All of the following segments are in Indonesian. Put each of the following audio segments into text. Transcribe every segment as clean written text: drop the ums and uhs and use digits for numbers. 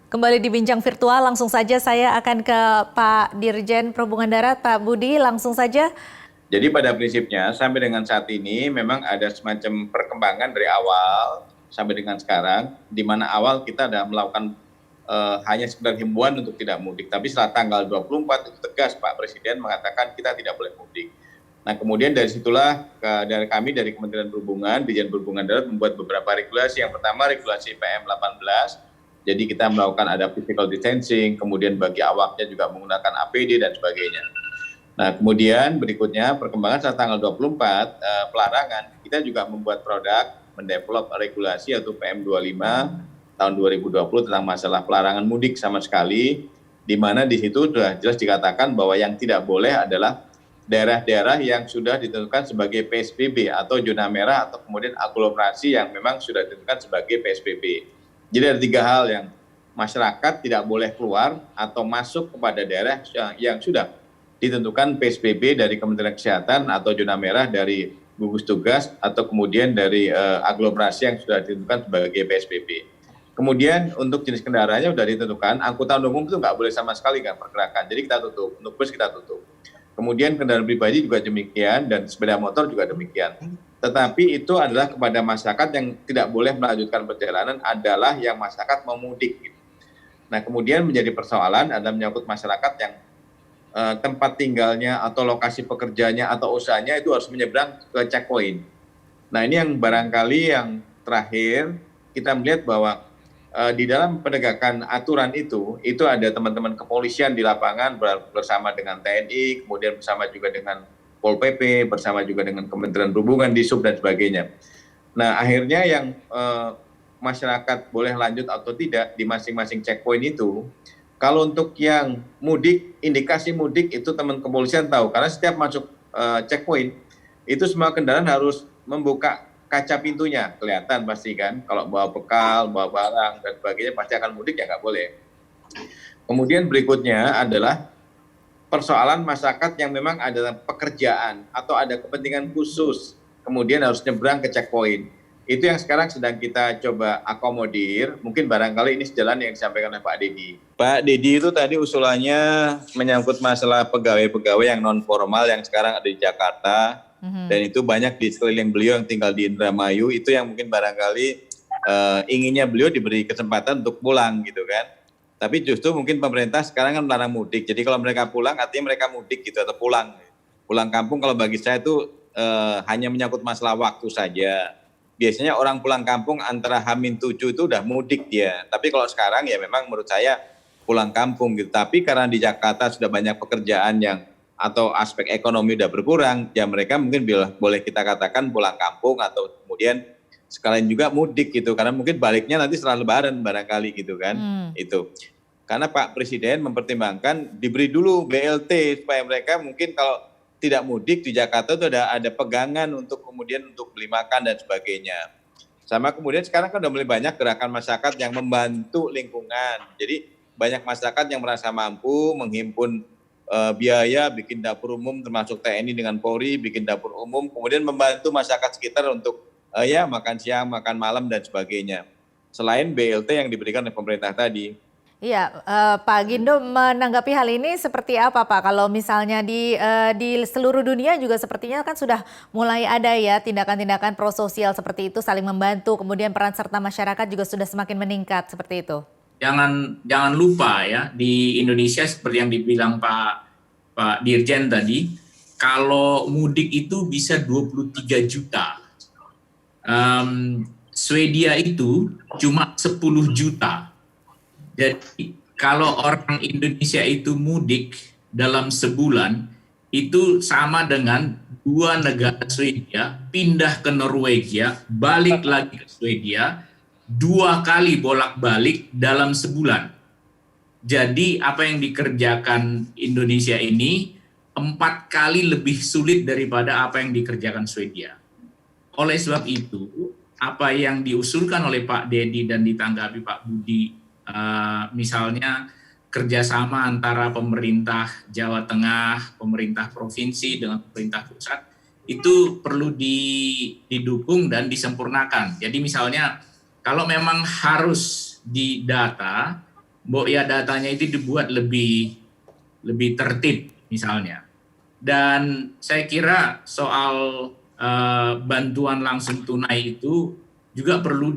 Kembali di bincang virtual, langsung saja saya akan ke Pak Dirjen Perhubungan Darat, Pak Budi, langsung saja. Jadi pada prinsipnya sampai dengan saat ini memang ada semacam perkembangan dari awal sampai dengan sekarang, di mana awal kita ada melakukan hanya sekedar himbauan untuk tidak mudik. Tapi setelah tanggal 24 itu tegas Pak Presiden mengatakan kita tidak boleh mudik. Nah kemudian dari situlah dari kami dari Kementerian Perhubungan, Dirjen Perhubungan Darat membuat beberapa regulasi. Yang pertama regulasi PM18, jadi kita melakukan ada physical distancing, kemudian bagi awaknya juga menggunakan APD dan sebagainya. Nah kemudian berikutnya perkembangan saat tanggal 24 pelarangan, kita juga membuat produk, mendevelop regulasi yaitu PM25 tahun 2020 tentang masalah pelarangan mudik sama sekali, di mana di situ sudah jelas dikatakan bahwa yang tidak boleh adalah daerah-daerah yang sudah ditentukan sebagai PSBB atau zona merah atau kemudian aglomerasi yang memang sudah ditentukan sebagai PSBB. Jadi ada 3 hal yang masyarakat tidak boleh keluar atau masuk kepada daerah yang sudah ditentukan PSBB dari Kementerian Kesehatan atau zona merah dari gugus tugas atau kemudian dari aglomerasi yang sudah ditentukan sebagai PSBB. Kemudian untuk jenis kendaraannya sudah ditentukan, angkutan umum itu nggak boleh sama sekali kan pergerakan, jadi kita tutup, untuk bus kita tutup. Kemudian kendaraan pribadi juga demikian dan sepeda motor juga demikian. Tetapi itu adalah kepada masyarakat yang tidak boleh melanjutkan perjalanan adalah yang masyarakat mau mudik. Nah kemudian menjadi persoalan adalah menyangkut masyarakat yang tempat tinggalnya atau lokasi pekerjaannya atau usahanya itu harus menyeberang ke checkpoint. Nah ini yang barangkali yang terakhir kita melihat bahwa di dalam penegakan aturan itu ada teman-teman kepolisian di lapangan bersama dengan TNI, kemudian bersama juga dengan Pol PP, bersama juga dengan Kementerian Perhubungan, Disub dan sebagainya. Nah akhirnya yang masyarakat boleh lanjut atau tidak di masing-masing checkpoint itu, kalau untuk yang mudik, indikasi mudik itu teman kepolisian tahu, karena setiap masuk checkpoint, itu semua kendaraan harus membuka kaca pintunya, kelihatan pasti kan, kalau bawa bekal, bawa barang, dan sebagainya, pasti akan mudik ya nggak boleh. Kemudian berikutnya adalah persoalan masyarakat yang memang ada pekerjaan atau ada kepentingan khusus, kemudian harus nyebrang ke checkpoint. Itu yang sekarang sedang kita coba akomodir, mungkin barangkali ini sejalan yang disampaikan oleh Pak Dedi. Pak Dedi itu tadi usulannya menyangkut masalah pegawai-pegawai yang non formal yang sekarang ada di Jakarta, dan itu banyak di sekeliling beliau yang tinggal di Indramayu, itu yang mungkin barangkali inginnya beliau diberi kesempatan untuk pulang gitu kan. Tapi justru mungkin pemerintah sekarang kan melarang mudik, jadi kalau mereka pulang artinya mereka mudik gitu atau pulang kampung. Kalau bagi saya itu hanya menyangkut masalah waktu saja. Biasanya orang pulang kampung antara H-7 itu udah mudik dia. Tapi kalau sekarang ya memang menurut saya pulang kampung gitu. Tapi karena di Jakarta sudah banyak pekerjaan yang atau aspek ekonomi udah berkurang, ya mereka mungkin boleh kita katakan pulang kampung atau kemudian sekalian juga mudik gitu. Karena mungkin baliknya nanti setelah Lebaran barangkali gitu kan. Itu. Karena Pak Presiden mempertimbangkan diberi dulu BLT supaya mereka mungkin kalau tidak mudik di Jakarta itu ada pegangan untuk kemudian untuk beli makan dan sebagainya. Sama kemudian sekarang kan udah mulai banyak gerakan masyarakat yang membantu lingkungan. Jadi banyak masyarakat yang merasa mampu menghimpun biaya bikin dapur umum termasuk TNI dengan Polri bikin dapur umum, kemudian membantu masyarakat sekitar untuk ya makan siang, makan malam dan sebagainya. Selain BLT yang diberikan oleh pemerintah tadi. Iya, Pak Gindo menanggapi hal ini seperti apa Pak? Kalau misalnya di seluruh dunia juga sepertinya kan sudah mulai ada ya tindakan-tindakan prososial seperti itu, saling membantu, kemudian peran serta masyarakat juga sudah semakin meningkat seperti itu. Jangan lupa ya, di Indonesia seperti yang dibilang Pak Dirjen tadi, kalau mudik itu bisa 23 juta. Swedia itu cuma 10 juta. Jadi kalau orang Indonesia itu mudik dalam sebulan, itu sama dengan 2 negara Swedia, pindah ke Norwegia, balik lagi ke Swedia, 2 kali bolak-balik dalam sebulan. Jadi apa yang dikerjakan Indonesia ini 4 kali lebih sulit daripada apa yang dikerjakan Swedia. Oleh sebab itu, apa yang diusulkan oleh Pak Dedi dan ditanggapi Pak Budi, misalnya kerjasama antara pemerintah Jawa Tengah, pemerintah provinsi dengan pemerintah pusat, itu perlu didukung dan disempurnakan. Jadi misalnya kalau memang harus didata, Mbok ya datanya itu dibuat lebih tertib misalnya. Dan saya kira soal bantuan langsung tunai itu juga perlu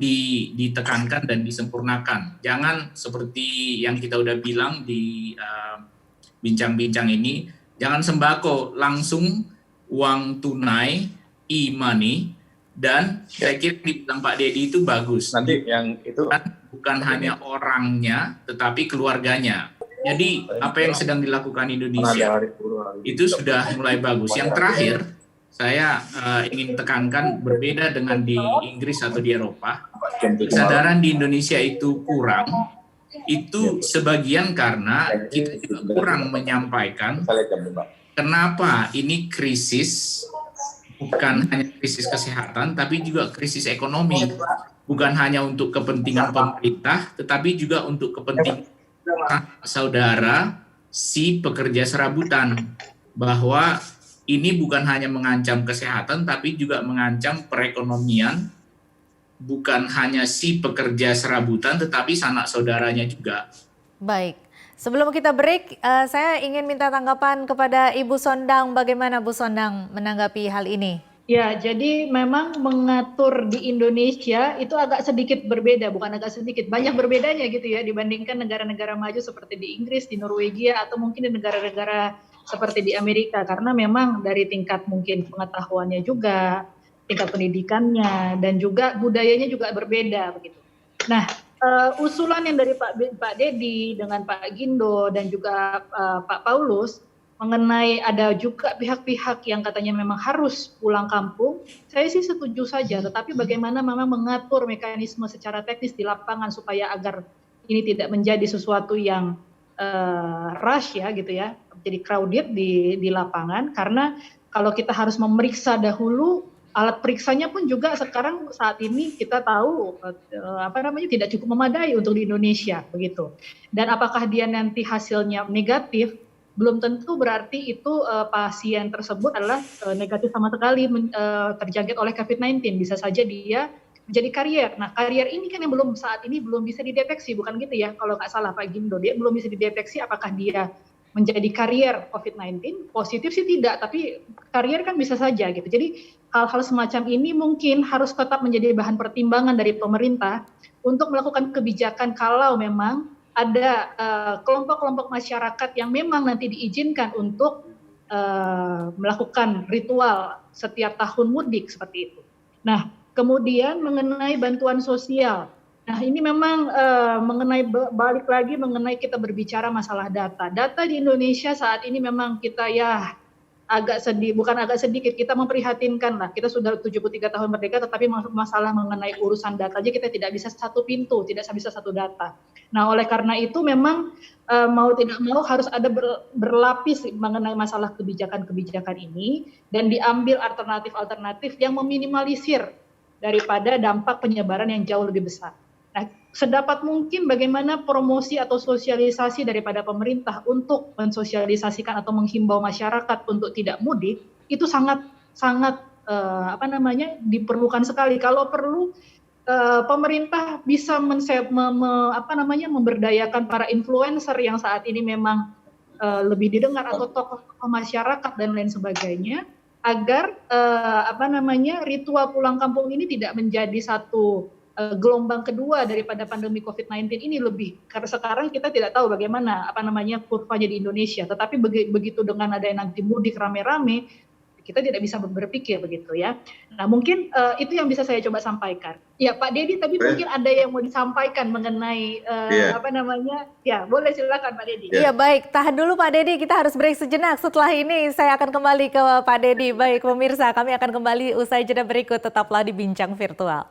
ditekankan dan disempurnakan. Jangan seperti yang kita udah bilang di bincang-bincang ini, jangan sembako, langsung uang tunai, e-money, dan saya kira dibilang Pak Dedi itu bagus. Nanti yang itu Bukan hanya orangnya, tetapi keluarganya. Jadi apa yang sedang dilakukan Indonesia itu sudah mulai bagus. Yang terakhir, saya ingin tekankan berbeda dengan di Inggris atau di Eropa, kesadaran di Indonesia itu kurang, itu sebagian karena kita juga kurang menyampaikan kenapa ini krisis, bukan hanya krisis kesehatan, tapi juga krisis ekonomi. Bukan hanya untuk kepentingan pemerintah, tetapi juga untuk kepentingan saudara si pekerja serabutan. Bahwa ini bukan hanya mengancam kesehatan, tapi juga mengancam perekonomian, bukan hanya si pekerja serabutan, tetapi sanak saudaranya juga. Baik, sebelum kita break, saya ingin minta tanggapan kepada Ibu Sondang. Bagaimana Bu Sondang menanggapi hal ini? Ya, jadi memang mengatur di Indonesia itu agak sedikit berbeda, bukan agak sedikit, banyak berbedanya gitu ya dibandingkan negara-negara maju seperti di Inggris, di Norwegia, atau mungkin di negara-negara seperti di Amerika, karena memang dari tingkat mungkin pengetahuannya juga, tingkat pendidikannya, dan juga budayanya juga berbeda begitu. Nah, usulan yang dari Pak Dedi dengan Pak Gindo dan juga Pak Paulus mengenai ada juga pihak-pihak yang katanya memang harus pulang kampung, saya sih setuju saja, tetapi bagaimana memang mengatur mekanisme secara teknis di lapangan supaya agar ini tidak menjadi sesuatu yang rush ya gitu ya, jadi crowded di lapangan, karena kalau kita harus memeriksa dahulu, alat periksanya pun juga sekarang saat ini kita tahu tidak cukup memadai untuk di Indonesia begitu. Dan apakah dia nanti hasilnya negatif, belum tentu berarti itu pasien tersebut adalah negatif sama sekali terjangkit oleh COVID-19. Bisa saja dia menjadi karier. Nah, karier ini kan yang saat ini belum bisa dideteksi, bukan gitu ya? Kalau nggak salah Pak Gindo, dia belum bisa dideteksi apakah dia menjadi karier COVID-19. Positif sih tidak, tapi karier kan bisa saja gitu. Jadi hal-hal semacam ini mungkin harus tetap menjadi bahan pertimbangan dari pemerintah untuk melakukan kebijakan kalau memang ada kelompok-kelompok masyarakat yang memang nanti diizinkan untuk melakukan ritual setiap tahun mudik seperti itu. Nah, kemudian mengenai bantuan sosial. Nah, ini memang mengenai balik lagi mengenai kita berbicara masalah data. Data di Indonesia saat ini memang kita ya agak sedih, bukan agak sedikit, kita memprihatinkan lah. Kita sudah 73 tahun merdeka, tetapi masalah mengenai urusan data aja kita tidak bisa satu pintu, tidak bisa satu data. Nah, oleh karena itu memang mau tidak mau harus ada berlapis mengenai masalah kebijakan-kebijakan ini dan diambil alternatif-alternatif yang meminimalisir daripada dampak penyebaran yang jauh lebih besar. Nah, sedapat mungkin bagaimana promosi atau sosialisasi daripada pemerintah untuk mensosialisasikan atau menghimbau masyarakat untuk tidak mudik itu sangat diperlukan sekali. Kalau perlu pemerintah bisa memberdayakan para influencer yang saat ini memang lebih didengar atau tokoh masyarakat dan lain sebagainya agar ritual pulang kampung ini tidak menjadi satu gelombang kedua daripada pandemi COVID-19 ini lebih, karena sekarang kita tidak tahu bagaimana kurvanya di Indonesia, tetapi begitu dengan ada yang nanti mudik rame-rame, kita tidak bisa berpikir begitu ya. Nah, mungkin itu yang bisa saya coba sampaikan. Ya Pak Dedi, tapi mungkin ada yang mau disampaikan mengenai ya boleh silakan Pak Dedi. Iya baik, tahan dulu Pak Dedi, kita harus break sejenak. Setelah ini saya akan kembali ke Pak Dedi. Baik pemirsa, kami akan kembali usai jeda berikut, tetaplah di Bincang Virtual.